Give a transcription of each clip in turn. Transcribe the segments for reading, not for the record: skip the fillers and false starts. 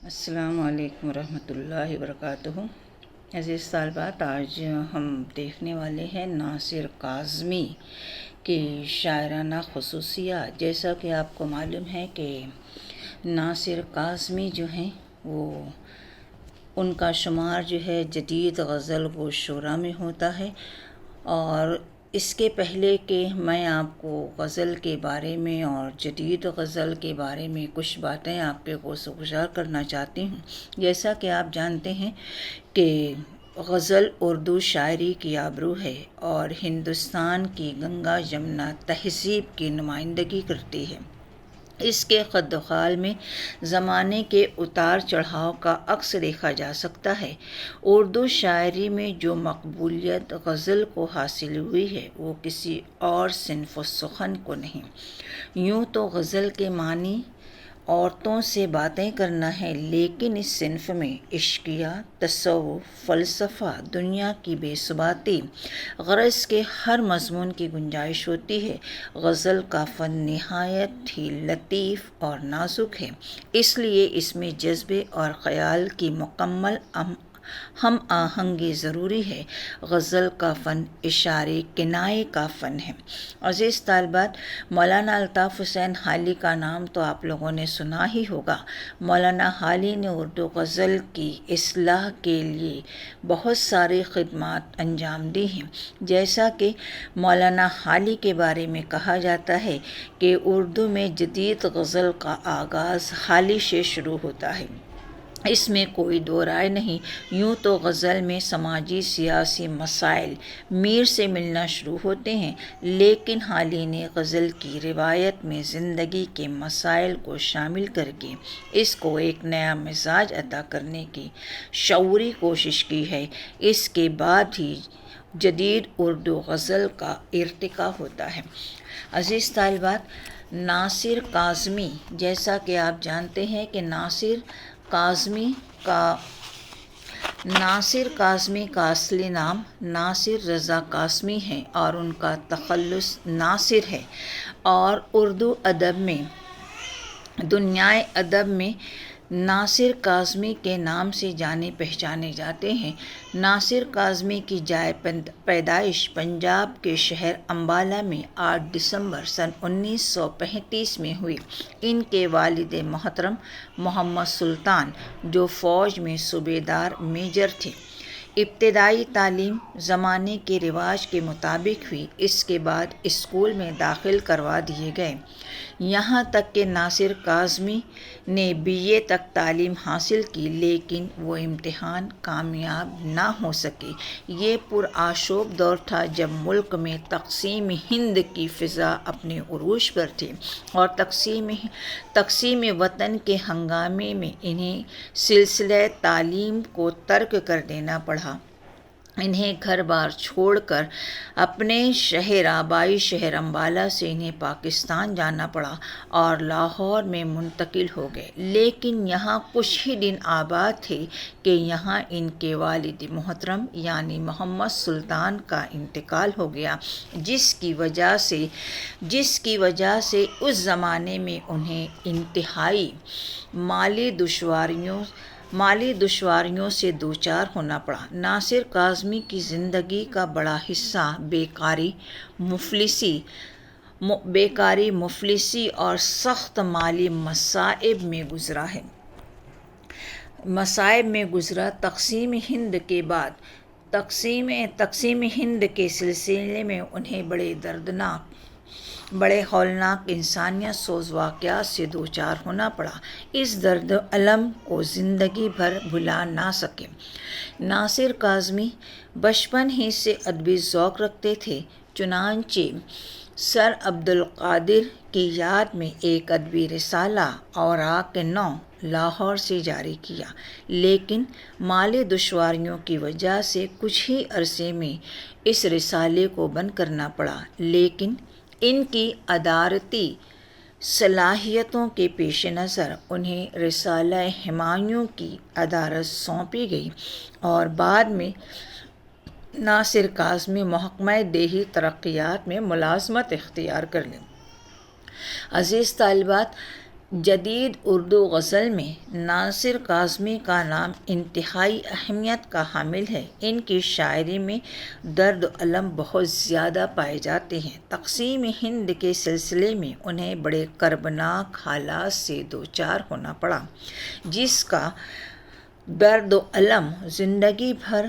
السلام علیکم ورحمۃ اللہ وبرکاتہ۔ عزیز طالبات، آج ہم دیکھنے والے ہیں ناصر کاظمی کی شاعرانہ خصوصیات۔ جیسا کہ آپ کو معلوم ہے کہ ناصر کاظمی جو ہیں وہ ان کا شمار جو ہے جدید غزل و شعراء میں ہوتا ہے، اور اس کے پہلے کہ میں آپ کو غزل کے بارے میں اور جدید غزل کے بارے میں کچھ باتیں آپ کے گوشہ کرنا چاہتی ہوں۔ جیسا کہ آپ جانتے ہیں کہ غزل اردو شاعری کی آبرو ہے اور ہندوستان کی گنگا جمنا تہذیب کی نمائندگی کرتی ہے۔ اس کے خد و خال میں زمانے کے اتار چڑھاؤ کا عکس دیکھا جا سکتا ہے۔ اردو شاعری میں جو مقبولیت غزل کو حاصل ہوئی ہے وہ کسی اور صنف و سخن کو نہیں۔ یوں تو غزل کے معنی عورتوں سے باتیں کرنا ہے، لیکن اس صنف میں عشقیہ، تصوف، فلسفہ، دنیا کی بے ثباتی، غرض کے ہر مضمون کی گنجائش ہوتی ہے۔ غزل کا فن نہایت ہی لطیف اور نازک ہے، اس لیے اس میں جذبے اور خیال کی مکمل ہم آہنگی ضروری ہے۔ غزل کا فن اشارے کنایے کا فن ہے۔ عزیز طالبات، مولانا الطاف حسین حالی کا نام تو آپ لوگوں نے سنا ہی ہوگا۔ مولانا حالی نے اردو غزل کی اصلاح کے لیے بہت ساری خدمات انجام دی ہیں۔ جیسا کہ مولانا حالی کے بارے میں کہا جاتا ہے کہ اردو میں جدید غزل کا آغاز حالی سے شروع ہوتا ہے، اس میں کوئی دو رائے نہیں۔ یوں تو غزل میں سماجی سیاسی مسائل میر سے ملنا شروع ہوتے ہیں، لیکن حالی نے غزل کی روایت میں زندگی کے مسائل کو شامل کر کے اس کو ایک نیا مزاج عطا کرنے کی شعوری کوشش کی ہے۔ اس کے بعد ہی جدید اردو غزل کا ارتقا ہوتا ہے۔ عزیز طالبات، ناصر کاظمی، جیسا کہ آپ جانتے ہیں کہ ناصر کاظمی کا اصلی نام ناصر رضا کاظمی ہے اور ان کا تخلص ناصر ہے، اور اردو ادب میں، دنیائے ادب میں ناصر کاظمی کے نام سے جانے پہچانے جاتے ہیں۔ ناصر کاظمی کی جائے پیدائش پنجاب کے شہر امبالہ میں 8 دسمبر سن 1935 میں ہوئی۔ ان کے والد محترم محمد سلطان، جو فوج میں صوبیدار میجر تھے، ابتدائی تعلیم زمانے کے رواج کے مطابق ہوئی۔ اس کے بعد اسکول میں داخل کروا دیے گئے، یہاں تک کہ ناصر کاظمی نے BA تک تعلیم حاصل کی، لیکن وہ امتحان کامیاب نہ ہو سکے۔ یہ پرآشوب دور تھا جب ملک میں تقسیم ہند کی فضا اپنے عروج پر تھی، اور تقسیم وطن کے ہنگامے میں انہیں سلسلہ تعلیم کو ترک کر دینا پڑا۔ انہیں گھر بار چھوڑ کر اپنے آبائی شہر امبالہ سے انہیں پاکستان جانا پڑا اور لاہور میں منتقل ہو گئے، لیکن یہاں کچھ ہی دن آباد تھے کہ یہاں ان کے والد محترم یعنی محمد سلطان کا انتقال ہو گیا، جس کی وجہ سے اس زمانے میں انہیں انتہائی مالی دشواریوں سے دوچار ہونا پڑا۔ ناصر کاظمی کی زندگی کا بڑا حصہ بیکاری، مفلسی اور سخت مالی مصائب میں گزرا۔ تقسیم ہند کے بعد تقسیم ہند کے سلسلے میں انہیں بڑے ہولناک انسانیت سوز واقعات سے دوچار ہونا پڑا۔ اس درد و الم کو زندگی بھر بھلا نہ سکے۔ ناصر کاظمی بچپن ہی سے ادبی ذوق رکھتے تھے، چنانچہ سر عبدالقادر کی یاد میں ایک ادبی رسالہ اوراق نو لاہور سے جاری کیا، لیکن مالی دشواریوں کی وجہ سے کچھ ہی عرصے میں اس رسالے کو بند کرنا پڑا، لیکن ان کی ادارتی صلاحیتوں کے پیش نظر انہیں رسالہ ہمایوں کی ادارت سونپی گئی، اور بعد میں ناصر کاظمی محکمہ دیہی ترقیات میں ملازمت اختیار کر لی۔ عزیز طالبات، جدید اردو غزل میں ناصر کاظمی کا نام انتہائی اہمیت کا حامل ہے۔ ان کی شاعری میں درد و الم بہت زیادہ پائے جاتے ہیں۔ تقسیم ہند کے سلسلے میں انہیں بڑے کربناک حالات سے دوچار ہونا پڑا، جس کا درد و الم زندگی بھر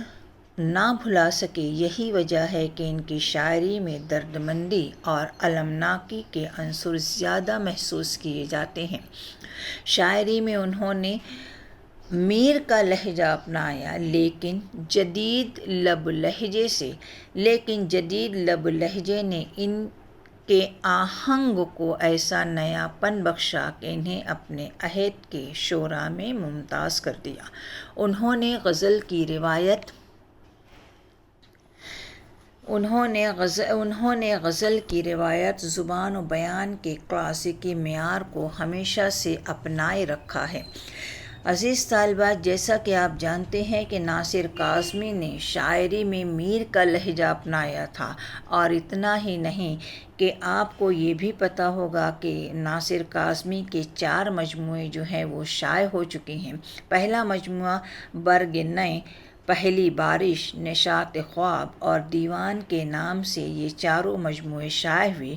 نہ بھلا سکے۔ یہی وجہ ہے کہ ان کی شاعری میں درد مندی اور المناکی کے عنصر زیادہ محسوس کیے جاتے ہیں۔ شاعری میں انہوں نے میر کا لہجہ اپنایا، لیکن جدید لب لہجے نے ان کے آہنگ کو ایسا نیا پن بخشا کہ انہیں اپنے عہد کے شعراء میں ممتاز کر دیا۔ انہوں نے غزل کی روایت، زبان و بیان کے کلاسیکی معیار کو ہمیشہ سے اپنائے رکھا ہے۔ عزیز طالبات، جیسا کہ آپ جانتے ہیں کہ ناصر کاظمی نے شاعری میں میر کا لہجہ اپنایا تھا، اور اتنا ہی نہیں کہ آپ کو یہ بھی پتہ ہوگا کہ ناصر کاظمی کے 4 مجموعے جو ہیں وہ شائع ہو چکے ہیں۔ پہلا مجموعہ برگ نئے، پہلی بارش، نشاط خواب اور دیوان کے نام سے یہ چاروں مجموعے شائع ہوئے،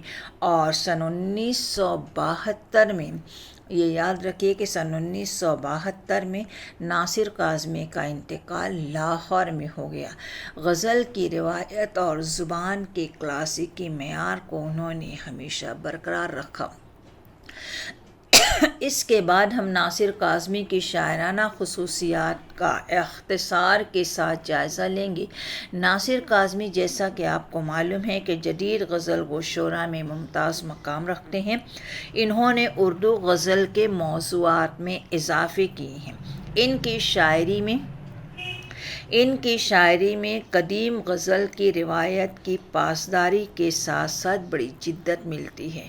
اور سن 1972 میں، یہ یاد رکھیے کہ سن 1972 میں ناصر کاظمی کا انتقال لاہور میں ہو گیا۔ غزل کی روایت اور زبان کے کلاسیکی معیار کو انہوں نے ہمیشہ برقرار رکھا۔ اس کے بعد ہم ناصر کاظمی کی شاعرانہ خصوصیات کا اختصار کے ساتھ جائزہ لیں گے۔ ناصر کاظمی، جیسا کہ آپ کو معلوم ہے کہ جدید غزل گو شعراء میں ممتاز مقام رکھتے ہیں۔ انہوں نے اردو غزل کے موضوعات میں اضافے کیے ہیں۔ ان کی شاعری میں قدیم غزل کی روایت کی پاسداری کے ساتھ ساتھ بڑی جدت ملتی ہے۔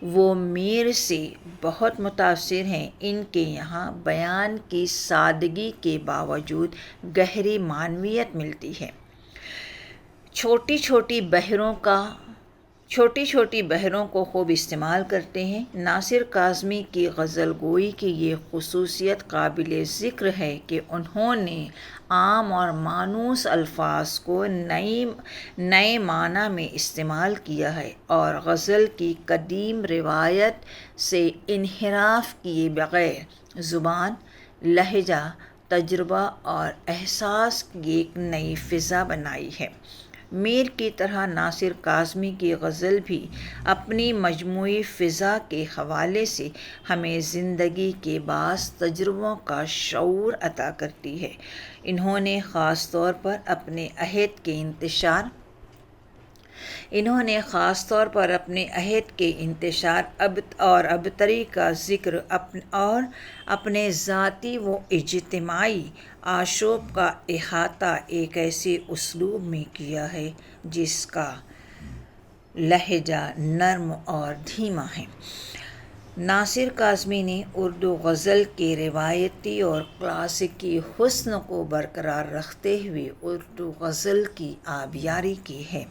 وہ میر سے بہت متاثر ہیں۔ ان کے یہاں بیان کی سادگی کے باوجود گہری معنویت ملتی ہے۔ چھوٹی چھوٹی بحروں کو خوب استعمال کرتے ہیں۔ ناصر کاظمی کی غزل گوئی کی یہ خصوصیت قابل ذکر ہے کہ انہوں نے عام اور مانوس الفاظ کو نئے معنی میں استعمال کیا ہے، اور غزل کی قدیم روایت سے انحراف کیے بغیر زبان، لہجہ، تجربہ اور احساس کی ایک نئی فضا بنائی ہے۔ میر کی طرح ناصر کاظمی کی غزل بھی اپنی مجموعی فضا کے حوالے سے ہمیں زندگی کے بعض تجربوں کا شعور عطا کرتی ہے۔ انہوں نے خاص طور پر اپنے عہد کے انتشار اور ابتری کا ذکر اور اپنے ذاتی و اجتماعی آشوب کا احاطہ ایک ایسے اسلوب میں کیا ہے جس کا لہجہ نرم اور دھیما ہے۔ ناصر کاظمی نے اردو غزل کے روایتی اور کلاسیکی حسن کو برقرار رکھتے ہوئے اردو غزل کی آبیاری کی ہے،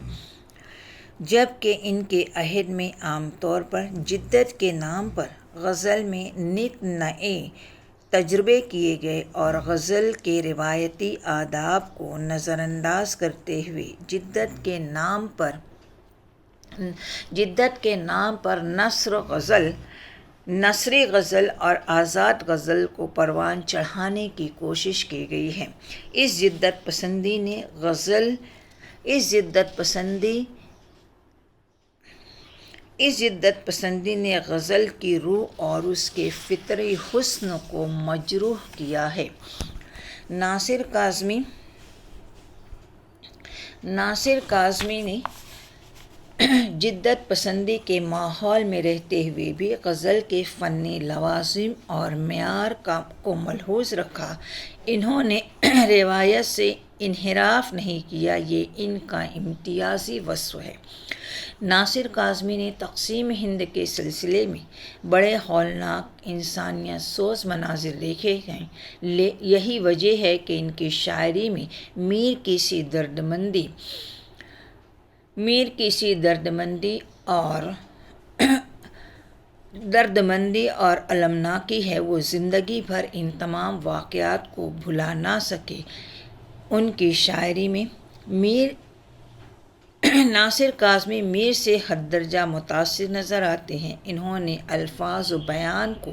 جبکہ ان کے عہد میں عام طور پر جدت کے نام پر غزل میں نت نئے تجربے کیے گئے، اور غزل کے روایتی آداب کو نظر انداز کرتے ہوئے جدت کے نام پر نثری غزل اور آزاد غزل کو پروان چڑھانے کی کوشش کی گئی ہے۔ اس جدت پسندی نے غزل کی روح اور اس کے فطری حسن کو مجروح کیا ہے۔ ناصر کاظمی نے جدت پسندی کے ماحول میں رہتے ہوئے بھی غزل کے فنی لوازم اور معیار کو ملحوظ رکھا۔ انہوں نے روایت سے انحراف نہیں کیا، یہ ان کا امتیازی وصف ہے۔ ناصر کاظمی نے تقسیم ہند کے سلسلے میں بڑے ہولناک انسانیت سوز مناظر دیکھے ہیں۔ یہی وجہ ہے کہ ان کی شاعری میں میر کی سی درد مندی اور درد مندی اور المناکی ہے، وہ زندگی بھر ان تمام واقعات کو بھلا نہ سکے۔ ان کی شاعری میں میر ناصر کاظمی میر سے حد درجہ متاثر نظر آتے ہیں۔ انہوں نے الفاظ و بیان کو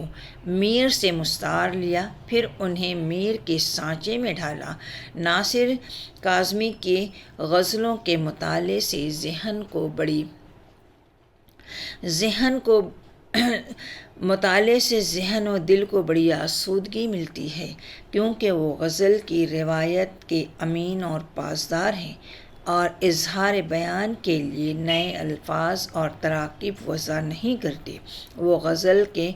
میر سے مستعار لیا، پھر انہیں میر کے سانچے میں ڈھالا۔ ناصر کاظمی کے غزلوں کے مطالعے سے ذہن و دل کو بڑی آسودگی ملتی ہے، کیونکہ وہ غزل کی روایت کے امین اور پاسدار ہیں اور اظہار بیان کے لیے نئے الفاظ اور تراکیب وضع نہیں کرتے۔ وہ غزل کے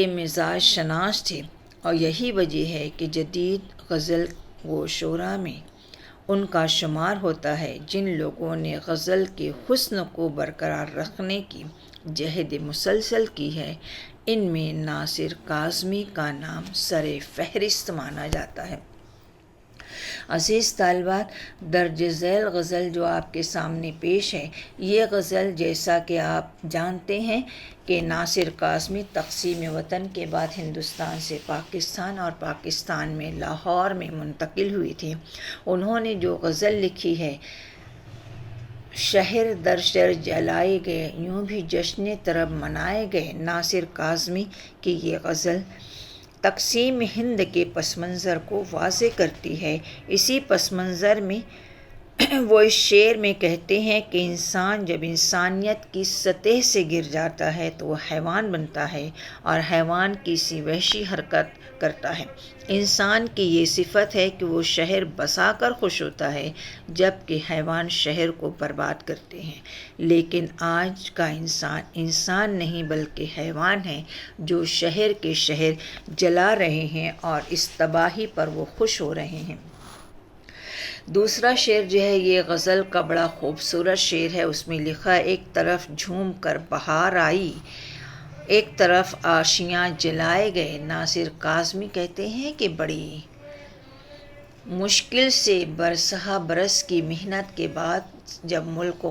مزاج شناس تھے، اور یہی وجہ ہے کہ جدید غزل و شعراء میں ان کا شمار ہوتا ہے جن لوگوں نے غزل کے حسن کو برقرار رکھنے کی جہد مسلسل کی ہے۔ ان میں ناصر کاظمی کا نام سر فہرست مانا جاتا ہے۔ عزیز طالبات، درج ذیل غزل جو آپ کے سامنے پیش ہے، یہ غزل جیسا کہ آپ جانتے ہیں کہ ناصر کاظمی تقسیم وطن کے بعد ہندوستان سے پاکستان اور پاکستان میں لاہور میں منتقل ہوئی تھی۔ انہوں نے جو غزل لکھی ہے، شہر در شہر جلائے گئے، یوں بھی جشن طرب منائے گئے، ناصر کاظمی کی یہ غزل تقسیم ہند کے پس منظر کو واضح کرتی ہے۔ اسی پس منظر میں وہ اس شعر میں کہتے ہیں کہ انسان جب انسانیت کی سطح سے گر جاتا ہے تو وہ حیوان بنتا ہے اور حیوان کی سی وحشی حرکت کرتا ہے۔ انسان کی یہ صفت ہے کہ وہ شہر بسا کر خوش ہوتا ہے، جبکہ حیوان شہر کو برباد کرتے ہیں۔ لیکن آج کا انسان نہیں بلکہ حیوان ہے جو شہر کے شہر جلا رہے ہیں اور اس تباہی پر وہ خوش ہو رہے ہیں۔ دوسرا شعر جو ہے، یہ غزل کا بڑا خوبصورت شعر ہے۔ اس میں لکھا ہے، ایک طرف جھوم کر بہار آئی، ایک طرف آشیاں جلائے گئے۔ ناصر کاظمی کہتے ہیں کہ بڑی مشکل سے برسہ برس کی محنت کے بعد جب ملک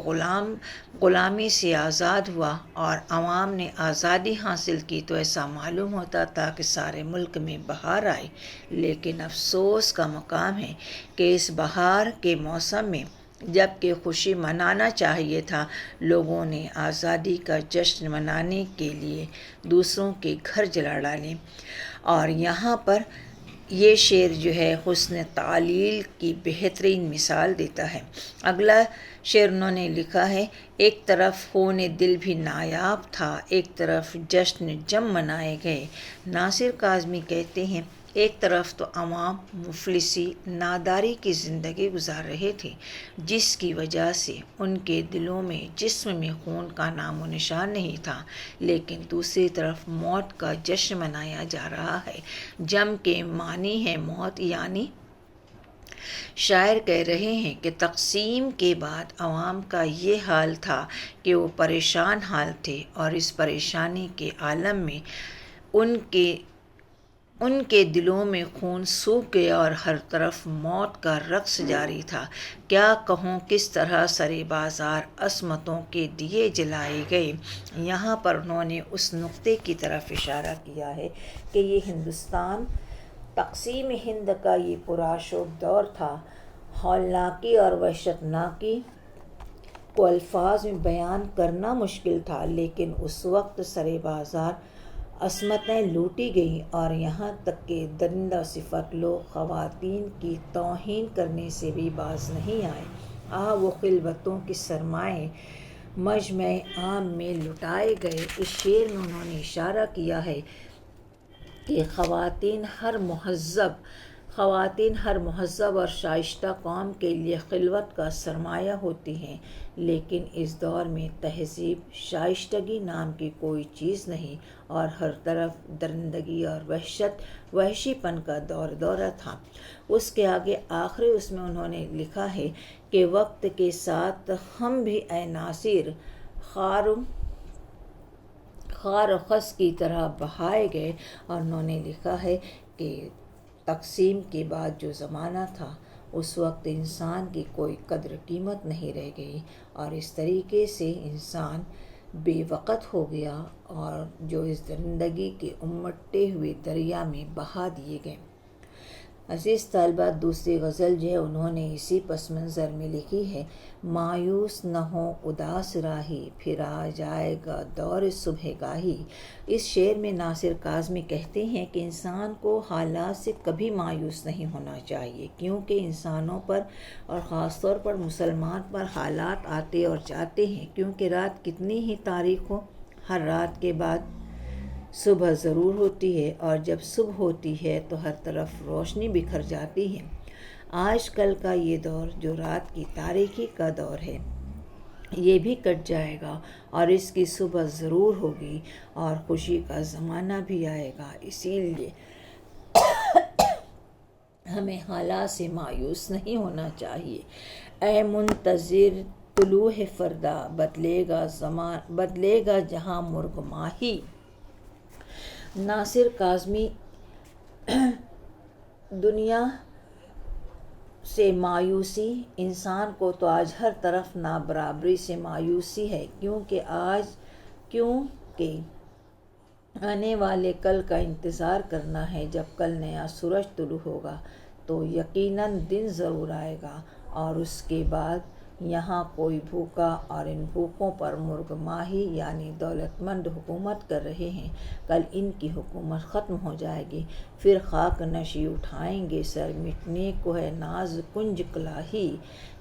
غلامی سے آزاد ہوا اور عوام نے آزادی حاصل کی تو ایسا معلوم ہوتا تھا کہ سارے ملک میں بہار آئی، لیکن افسوس کا مقام ہے کہ اس بہار کے موسم میں جب کہ خوشی منانا چاہیے تھا، لوگوں نے آزادی کا جشن منانے کے لیے دوسروں کے گھر جلا ڈالے۔ اور یہاں پر یہ شعر جو ہے حسن تعلیل کی بہترین مثال دیتا ہے۔ اگلا شعر انہوں نے لکھا ہے، ایک طرف خون دل بھی نایاب تھا، ایک طرف جشن جم منائے گئے۔ ناصر کاظمی کہتے ہیں، ایک طرف تو عوام مفلسی ناداری کی زندگی گزار رہے تھے، جس کی وجہ سے ان کے دلوں میں جسم میں خون کا نام و نشان نہیں تھا، لیکن دوسری طرف موت کا جشن منایا جا رہا ہے۔ جم کے معنی ہے موت، یعنی شاعر کہہ رہے ہیں کہ تقسیم کے بعد عوام کا یہ حال تھا کہ وہ پریشان حال تھے، اور اس پریشانی کے عالم میں ان کے دلوں میں خون سوکھ گیا اور ہر طرف موت کا رقص جاری تھا۔ کیا کہوں کس طرح سرے بازار عصمتوں کے دیے جلائے گئے۔ یہاں پر انہوں نے اس نقطے کی طرف اشارہ کیا ہے کہ یہ ہندوستان تقسیم ہند کا یہ پرآشوب دور تھا۔ ہولناکی اور وحشتناکی کو الفاظ میں بیان کرنا مشکل تھا، لیکن اس وقت سرے بازار عصمتیں لوٹی گئیں، اور یہاں تک کہ درندہ صفت لوگ خواتین کی توہین کرنے سے بھی باز نہیں آئے۔ وہ خلوتوں کے سرمائے مجمع عام میں لٹائے گئے۔ اس شعر میں انہوں نے اشارہ کیا ہے کہ خواتین ہر مہذب اور شائستہ قوم کے لیے خلوت کا سرمایہ ہوتی ہیں، لیکن اس دور میں تہذیب شائستگی نام کی کوئی چیز نہیں، اور ہر طرف درندگی اور وحشی پن کا دورہ تھا۔ اس کے آگے آخری اس میں انہوں نے لکھا ہے کہ وقت کے ساتھ ہم بھی اے ناصر خار و خس کی طرح بہائے گئے، اور انہوں نے لکھا ہے کہ تقسیم کے بعد جو زمانہ تھا اس وقت انسان کی کوئی قدر قیمت نہیں رہ گئی، اور اس طریقے سے انسان بے وقت ہو گیا اور جو اس زندگی کے امٹتے ہوئے دریا میں بہا دیے گئے۔ عزیز طالبات، دوسری غزل جو ہے انہوں نے اسی پس منظر میں لکھی ہے: مایوس نہ ہو اداس راہی، پھر آ جائے گا دور صبح گاہی۔ اس شعر میں ناصر کاظمی کہتے ہیں کہ انسان کو حالات سے کبھی مایوس نہیں ہونا چاہیے، کیونکہ انسانوں پر اور خاص طور پر مسلمان پر حالات آتے اور جاتے ہیں، کیونکہ رات کتنی ہی تاریک ہو، ہر رات کے بعد صبح ضرور ہوتی ہے، اور جب صبح ہوتی ہے تو ہر طرف روشنی بکھر جاتی ہے۔ آج کل کا یہ دور جو رات کی تاریکی کا دور ہے، یہ بھی کٹ جائے گا اور اس کی صبح ضرور ہوگی اور خوشی کا زمانہ بھی آئے گا۔ اسی لیے ہمیں حالات سے مایوس نہیں ہونا چاہیے۔ اے منتظر طلوع فردا، بدلے گا جہاں مرغ ماہی۔ ناصر کاظمی دنیا سے مایوسی، انسان کو تو آج ہر طرف نابرابری سے مایوسی ہے، کیونکہ آنے والے کل کا انتظار کرنا ہے۔ جب کل نیا سورج طلوع ہوگا تو یقیناً دن ضرور آئے گا، اور اس کے بعد یہاں کوئی بھوکا، اور ان بھوکوں پر مرغ ماہی یعنی دولت مند حکومت کر رہے ہیں۔ کل ان کی حکومت ختم ہو جائے گی، پھر خاک نشی اٹھائیں گے سر، مٹنے کو ہے ناز کنج کلاہی۔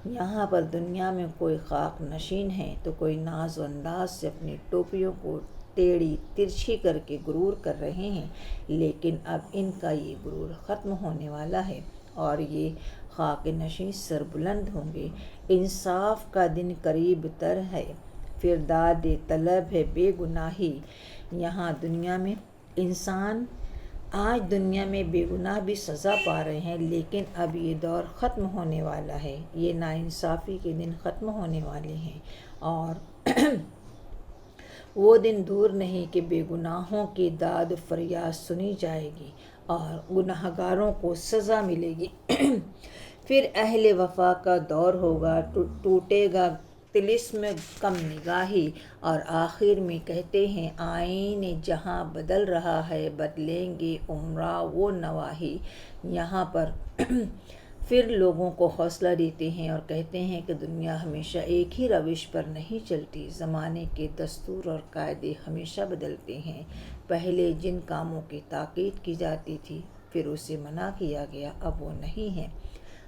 یہاں پر دنیا میں کوئی خاک نشین ہے تو کوئی ناز و انداز سے اپنی ٹوپیوں کو ٹیڑھی ترچھی کر کے غرور کر رہے ہیں، لیکن اب ان کا یہ غرور ختم ہونے والا ہے اور یہ خاک نشین سر بلند ہوں گے۔ انصاف کا دن قریب تر ہے، پھر داد طلب ہے بے گناہی۔ یہاں دنیا میں انسان آج دنیا میں بے گناہ بھی سزا پا رہے ہیں، لیکن اب یہ دور ختم ہونے والا ہے، یہ ناانصافی کے دن ختم ہونے والے ہیں، اور وہ دن دور نہیں کہ بے گناہوں کی داد فریاد سنی جائے گی اور گنہگاروں کو سزا ملے گی۔ پھر اہل وفا کا دور ہوگا، ٹوٹے گا طلسم کم نگاہی، اور آخر میں کہتے ہیں آئین جہاں بدل رہا ہے، بدلیں گے امراء و نواحی۔ یہاں پر پھر لوگوں کو حوصلہ دیتے ہیں اور کہتے ہیں کہ دنیا ہمیشہ ایک ہی روش پر نہیں چلتی، زمانے کے دستور اور قاعدے ہمیشہ بدلتے ہیں۔ پہلے جن کاموں کی تاکید کی جاتی تھی پھر اسے منع کیا گیا، اب وہ نہیں ہے۔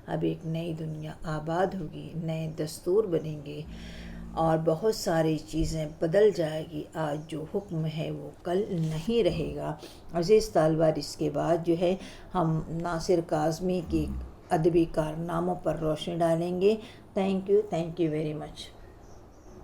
اب ایک نئی دنیا آباد ہوگی، نئے دستور بنیں گے اور بہت ساری چیزیں بدل جائے گی۔ آج جو حکم ہے وہ کل نہیں رہے گا۔ عزیز طالبات، اس کے بعد جو ہے ہم ناصر کاظمی کی ادبی کارناموں پر روشنی ڈالیں گے۔ Thank you very much.